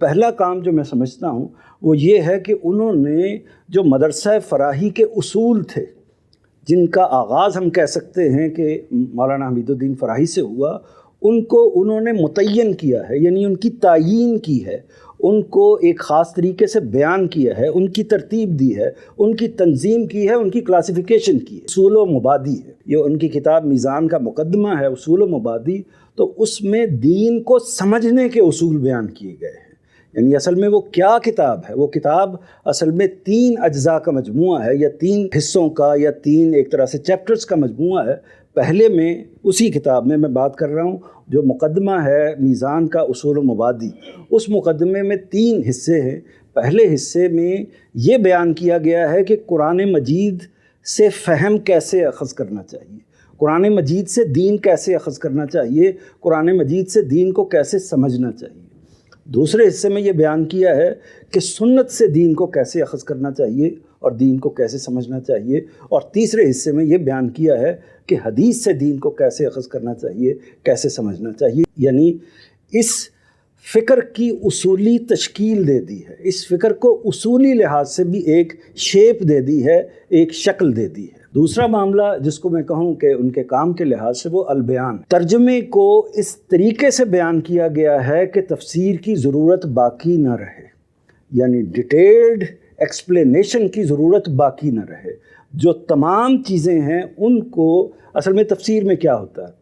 پہلا کام جو میں سمجھتا ہوں وہ یہ ہے کہ انہوں نے جو مدرسہ فراہی کے اصول تھے، جن کا آغاز ہم کہہ سکتے ہیں کہ مولانا حمید الدین فراہی سے ہوا، ان کو انہوں نے متعین کیا ہے، یعنی ان کی تعیین کی ہے، ان کو ایک خاص طریقے سے بیان کیا ہے، ان کی ترتیب دی ہے، ان کی تنظیم کی ہے، ان کی کلاسیفیکیشن کی ہے۔ اصول و مبادی ہے یہ ان کی کتاب میزان کا مقدمہ ہے، اصول و مبادی، تو اس میں دین کو سمجھنے کے اصول بیان کیے گئے ہیں۔ یعنی اصل میں وہ کیا کتاب ہے؟ وہ کتاب اصل میں 3 اجزاء کا مجموعہ ہے، یا 3 حصوں کا، یا 3 ایک طرح سے چیپٹرز کا مجموعہ ہے۔ پہلے میں اسی کتاب میں بات کر رہا ہوں جو مقدمہ ہے میزان کا اصول و مبادی، اس مقدمے میں 3 حصے ہیں۔ پہلے حصے میں یہ بیان کیا گیا ہے کہ قرآن مجید سے فہم کیسے اخذ کرنا چاہیے، قرآن مجید سے دین کیسے اخذ کرنا چاہیے، قرآن مجید سے دین کو کیسے سمجھنا چاہیے۔ دوسرے حصے میں یہ بیان کیا ہے کہ سنت سے دین کو کیسے اخذ کرنا چاہیے اور دین کو کیسے سمجھنا چاہیے، اور تیسرے حصے میں یہ بیان کیا ہے کہ حدیث سے دین کو کیسے اخذ کرنا چاہیے، کیسے سمجھنا چاہیے۔ یعنی اس فکر کی اصولی تشکیل دے دی ہے، اس فکر کو اصولی لحاظ سے بھی ایک شیپ دے دی ہے، ایک شکل دے دی ہے۔ دوسرا معاملہ جس کو میں کہوں کہ ان کے کام کے لحاظ سے، وہ البیان، ترجمے کو اس طریقے سے بیان کیا گیا ہے کہ تفسیر کی ضرورت باقی نہ رہے، یعنی ڈیٹیلڈ ایکسپلینیشن کی ضرورت باقی نہ رہے۔ جو تمام چیزیں ہیں ان کو اصل میں تفسیر میں کیا ہوتا ہے؟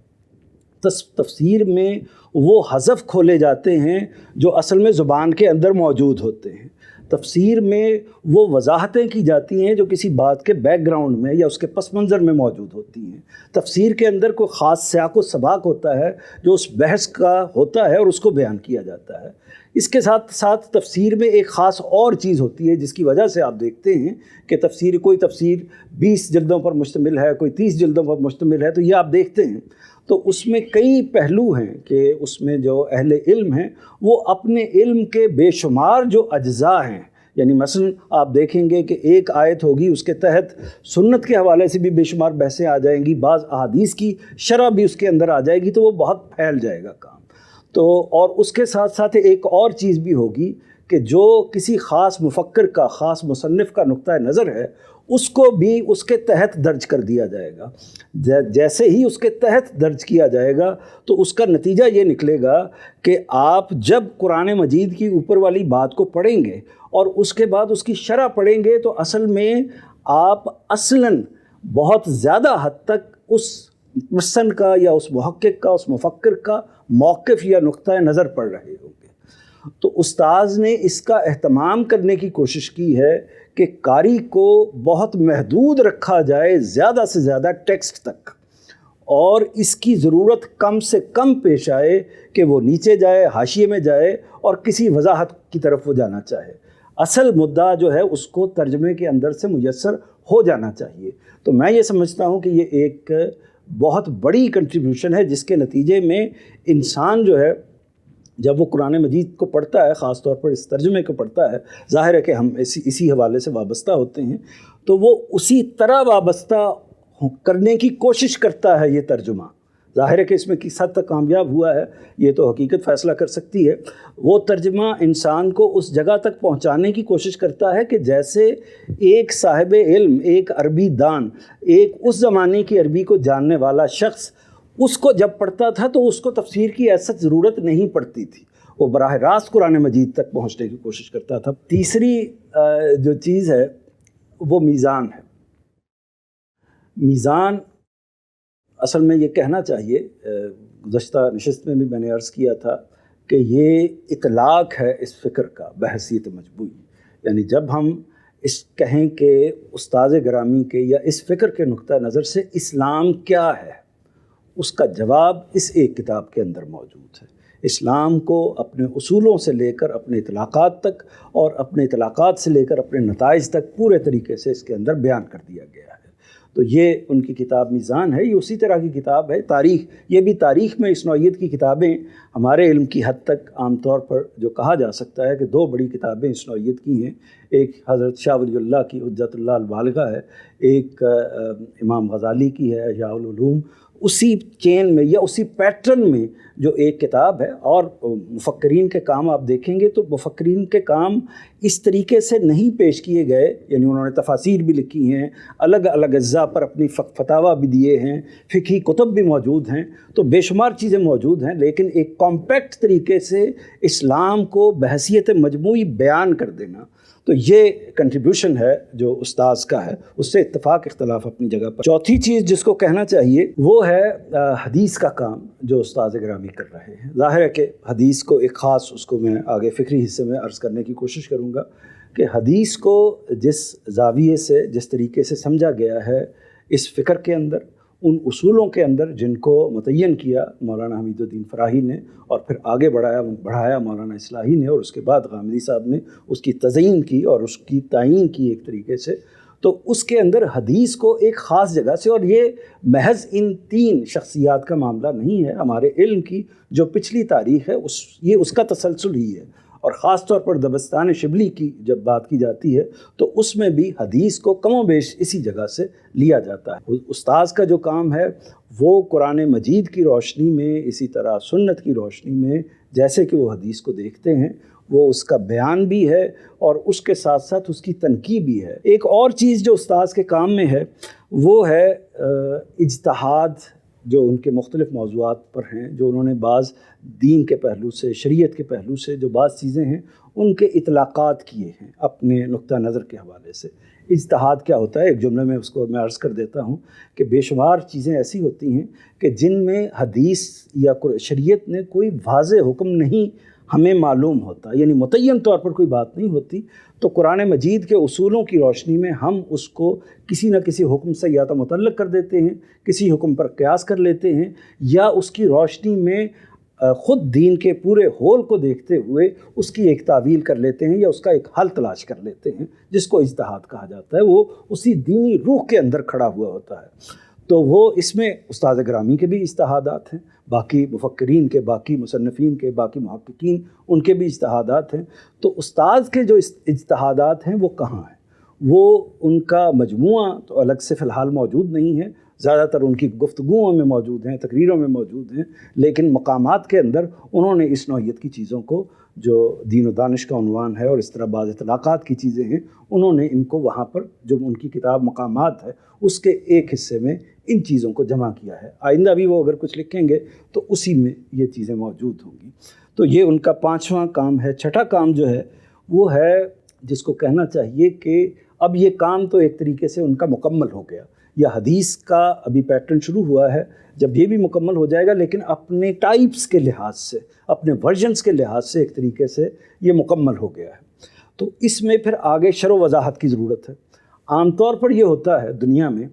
تفسیر میں وہ حذف کھولے جاتے ہیں جو اصل میں زبان کے اندر موجود ہوتے ہیں۔ تفسیر میں وہ وضاحتیں کی جاتی ہیں جو کسی بات کے بیک گراؤنڈ میں یا اس کے پس منظر میں موجود ہوتی ہیں۔ تفسیر کے اندر کوئی خاص سیاق و سباق ہوتا ہے جو اس بحث کا ہوتا ہے اور اس کو بیان کیا جاتا ہے۔ اس کے ساتھ ساتھ تفسیر میں ایک خاص اور چیز ہوتی ہے جس کی وجہ سے آپ دیکھتے ہیں کہ کوئی تفسیر 20 جلدوں پر مشتمل ہے، کوئی 30 جلدوں پر مشتمل ہے، تو یہ آپ دیکھتے ہیں تو اس میں کئی پہلو ہیں کہ اس میں جو اہل علم ہیں وہ اپنے علم کے بے شمار جو اجزاء ہیں، یعنی مثلا آپ دیکھیں گے کہ ایک آیت ہوگی، اس کے تحت سنت کے حوالے سے بھی بے شمار بحثیں آ جائیں گی، بعض احادیث کی شرح بھی اس کے اندر آ جائے گی، تو وہ بہت پھیل جائے گا کام۔ تو اور اس کے ساتھ ساتھ ایک اور چیز بھی ہوگی کہ جو کسی خاص مفکر کا، خاص مصنف کا نقطہ نظر ہے، اس کو بھی اس کے تحت درج کر دیا جائے گا۔ جیسے ہی اس کے تحت درج کیا جائے گا تو اس کا نتیجہ یہ نکلے گا کہ آپ جب قرآن مجید کی اوپر والی بات کو پڑھیں گے اور اس کے بعد اس کی شرح پڑھیں گے تو اصل میں آپ اصلاً بہت زیادہ حد تک اس مصنف کا یا اس محقق کا، اس مفکر کا موقف یا نقطہ نظر پڑھ رہے ہوں گے۔ تو استاذ نے اس کا اہتمام کرنے کی کوشش کی ہے کہ قاری کو بہت محدود رکھا جائے، زیادہ سے زیادہ ٹیکسٹ تک، اور اس کی ضرورت کم سے کم پیش آئے کہ وہ نیچے جائے، حاشیے میں جائے اور کسی وضاحت کی طرف وہ جانا چاہے۔ اصل مدعا جو ہے اس کو ترجمے کے اندر سے میسر ہو جانا چاہیے۔ تو میں یہ سمجھتا ہوں کہ یہ ایک بہت بڑی کنٹریبیوشن ہے جس کے نتیجے میں انسان جو ہے جب وہ قرآن مجید کو پڑھتا ہے، خاص طور پر اس ترجمے کو پڑھتا ہے، ظاہر ہے کہ ہم اسی حوالے سے وابستہ ہوتے ہیں، تو وہ اسی طرح وابستہ کرنے کی کوشش کرتا ہے۔ یہ ترجمہ ظاہر ہے کہ اس میں کس حد تک کامیاب ہوا ہے یہ تو حقیقت فیصلہ کر سکتی ہے۔ وہ ترجمہ انسان کو اس جگہ تک پہنچانے کی کوشش کرتا ہے کہ جیسے ایک صاحب علم، ایک عربی دان، ایک اس زمانے کی عربی کو جاننے والا شخص اس کو جب پڑھتا تھا تو اس کو تفسیر کی ایسی ضرورت نہیں پڑتی تھی، وہ براہ راست قرآن مجید تک پہنچنے کی کوشش کرتا تھا۔ تیسری جو چیز ہے وہ میزان ہے۔ میزان اصل میں یہ کہنا چاہیے، گزشتہ نشست میں بھی میں نے عرض کیا تھا کہ یہ اطلاق ہے اس فکر کا بحیثیت مجموعی، یعنی جب ہم اس کہیں کہ استاذ گرامی کے یا اس فکر کے نقطہ نظر سے اسلام کیا ہے، اس کا جواب اس ایک کتاب کے اندر موجود ہے۔ اسلام کو اپنے اصولوں سے لے کر اپنے اطلاقات تک اور اپنے اطلاقات سے لے کر اپنے نتائج تک پورے طریقے سے اس کے اندر بیان کر دیا گیا ہے۔ تو یہ ان کی کتاب میزان ہے، یہ اسی طرح کی کتاب ہے۔ تاریخ، یہ بھی تاریخ میں اس نوعیت کی کتابیں ہمارے علم کی حد تک عام طور پر جو کہا جا سکتا ہے کہ 2 بڑی کتابیں اس نوعیت کی ہیں، ایک حضرت شاہ ولی اللہ کی حجت اللہ البالغہ ہے، ایک امام غزالی کی ہے احیاء العلوم۔ उसी चेन में या उसी पैटर्न में जो एक किताब है। और मुफक्करीन के काम आप देखेंगे तो मुफक्करीन के काम इस तरीके से नहीं पेश किए गए, यानी उन्होंने तफासीर भी लिखी हैं, अलग अलग अज्जा पर अपनी फतावा भी दिए हैं, फ़िक़ही कुतुब भी मौजूद हैं, तो बेशुमार चीज़ें मौजूद हैं, लेकिन एक कॉम्पैक्ट तरीके से इस्लाम को बहैसियत मजमूई बयान कर देना, तो ये कंट्रीब्यूशन है जो उस्ताद का है, उससे इत्तफाक इख्तलाफ अपनी जगह पर। चौथी चीज़ जिसको कहना चाहिए वो है हदीस का काम जो उस्ताद गिरामी कर रहे हैं। ज़ाहिर है कि हदीस को एक ख़ास, उसको मैं आगे फ़िक्री हिस्से में अर्ज़ करने की कोशिश करूँगा कि हदीस को जिस ज़ाविये से, जिस तरीके से समझा गया है इस फ़िक्र के अंदर, उन उसूलों के अंदर जिनको मुतय्यन किया मौलाना हमीदुद्दीन फ़राही ने और फिर आगे बढ़ाया मौलाना इस्लाही ने, और उसके बाद गामदी साहब ने उसकी तज़यीन की और उसकी तायीन की एक तरीके से, तो उसके अंदर हदीस को एक ख़ास जगह से, और ये महज इन 3 शख्सियात का मामला नहीं है, हमारे इल्म की जो पिछली तारीख़ है ये उसका तसलसल ही है। और ख़ास तौर पर दबस्तान शिबली की जब बात की जाती है तो उसमें भी हदीस को कमोबेश इसी जगह से लिया जाता है। उस्ताद का जो काम है वो कुरान मजीद की रोशनी में, इसी तरह सुन्नत की रोशनी में जैसे कि वो हदीस को देखते हैं, वो उसका बयान भी है और उसके साथ साथ उसकी तनकीद भी है। एक और चीज़ जो उस्ताद के काम में है वो है इज्तिहाद, जो उनके मुख्तलिफ़ मौज़ूआत पर हैं, जो उन्होंने बाज़ दीन के पहलू से, शरीयत के पहलू से जो बाज़ चीज़ें हैं उनके इतलाक़ात किए हैं अपने नुक्ता नज़र के हवाले से। इज्तिहाद क्या होता है, एक जुमले में उसको मैं अर्ज़ कर देता हूँ कि बेशुमार चीज़ें ऐसी होती हैं कि जिनमें हदीस या शरीयत ने कोई वाज़ेह हुक्म नहीं हमें मालूम होता, यानी मुतय्यन तौर पर कोई बात नहीं होती, तो कुरान मजीद के उसूलों की रोशनी में हम उसको किसी न किसी हुक्म से या तो मुतल्लक़ कर देते हैं, किसी हुक्म पर क़यास कर लेते हैं, या उसकी रोशनी में ख़ुद दीन के पूरे होल को देखते हुए उसकी एक तावील कर लेते हैं या उसका एक हल तलाश कर लेते हैं, जिसको इज्तिहाद कहा जाता है। वो उसी दीनी रूह के अंदर खड़ा हुआ होता है। तो वो इसमें उस्ताद गिरामी के भी इज्तिहादात हैं, बाकी मुफक्किरीन के, बाकी मुसन्निफ़ीन के, बाकी मुहक्किकीन उनके भी इज्तिहादात हैं। तो उस्ताद के जो इज्तिहादात हैं वो कहाँ हैं? वो उनका मजमूआ तो अलग से फ़िलहाल मौजूद नहीं है, ज़्यादातर उनकी गुफ्तगुओं में मौजूद हैं, तकरीरों में मौजूद हैं, लेकिन मकामात के अंदर उन्होंने इस नौइयत की चीज़ों को, जो दीन व दानिश का उन्वान है और इस तरह बाज़ इतलाक़ात की चीज़ें हैं, उन्होंने इनको वहाँ पर जो उनकी किताब मकामात है उसके एक हिस्से में इन चीज़ों को जमा किया है। आइंदा भी वो अगर कुछ लिखेंगे तो उसी में ये चीज़ें मौजूद होंगी। तो ये उनका 5वां काम है। छठा काम जो है वो है जिसको कहना चाहिए कि अब ये काम तो एक तरीके से उनका मुकम्मल हो गया, या हदीस का अभी पैटर्न शुरू हुआ है, जब ये भी मुकम्मल हो जाएगा, लेकिन अपने टाइप्स के लिहाज से, अपने वर्जन्स के लिहाज से एक तरीके से ये मुकम्मल हो गया है। तो इसमें फिर आगे शरह वज़ाहत की ज़रूरत है। आम तौर पर ये होता है दुनिया में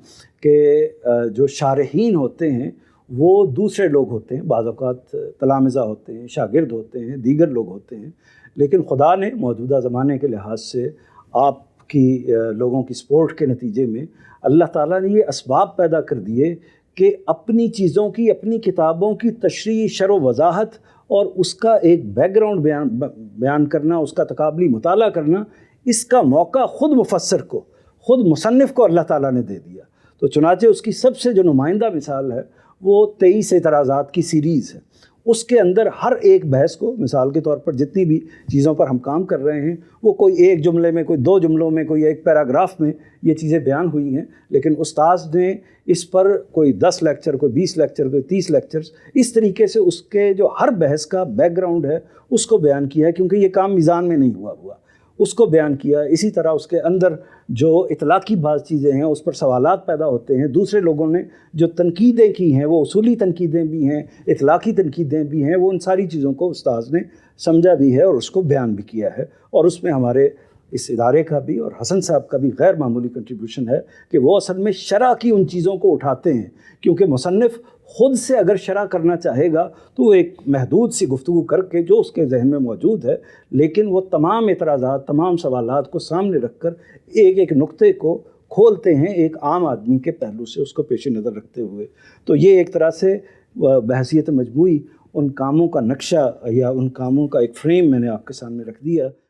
कि जो शारहीन होते हैं वो दूसरे लोग होते हैं, बाज़ औक़ात तलामिज़ा होते हैं, शागिर्द होते हैं, दीगर लोग होते हैं, लेकिन खुदा ने मौजूदा ज़माने के लिहाज से आपकी लोगों की सपोर्ट के नतीजे में अल्लाह ताला ने ये असबाब पैदा कर दिए कि अपनी चीज़ों की, अपनी किताबों की तशरीह, शरह वज़ाहत और उसका एक बैकग्राउंड बयान करना, उसका तकाबली मुताला करना, इसका मौका ख़ुद मुफस्सिर को, ख़ुद मुसन्निफ़ को अल्लाह ताला ने दे दिया। तो चुनांचे उसकी सबसे जो नुमाइंदा मिसाल है वो 23 एतराज़ात की सीरीज़ है। उसके अंदर हर एक बहस को, मिसाल के तौर पर जितनी भी चीज़ों पर हम काम कर रहे हैं, वो कोई एक जुमले में, कोई 2 जुमलों में, कोई एक पैराग्राफ में ये चीज़ें बयान हुई हैं, लेकिन उस्ताद ने इस पर कोई 10 लेक्चर, कोई 20 लेक्चर, कोई 30 लेक्चर्स, इस तरीके से उसके जो हर बहस का बैकग्राउंड है उसको बयान किया है, क्योंकि ये काम मीज़ान में नहीं हुआ उसको बयान किया। इसी तरह उसके अंदर जो इतलाक़ी बाज़ चीज़ें हैं उस पर सवालात पैदा होते हैं, दूसरे लोगों ने जो तनकीदें की हैं वो उसूली तनकीदें भी हैं, इतलाक़ी तनकीदें भी हैं, वो उन सारी चीज़ों को उस्ताद ने समझा भी है और उसको बयान भी किया है। और उसमें हमारे इस इदारे का भी और हसन साहब का भी गैर मामूली कंट्रीब्यूशन है कि वो असल में शरह की उन चीज़ों को उठाते हैं, क्योंकि मुसन्निफ़ ख़ुद से अगर शरह करना चाहेगा तो वो एक महदूद सी गुफ्तगू करके जो उसके जहन में मौजूद है, लेकिन वो तमाम एतराज़ात, तमाम सवालात को सामने रख कर एक एक नुक्ते को खोलते हैं एक आम आदमी के पहलू से, उसको पेश नज़र रखते हुए। तो ये एक तरह से बहसियत मजमूई उन कामों का नक्शा या उन कामों का एक फ्रेम मैंने आपके सामने रख दिया।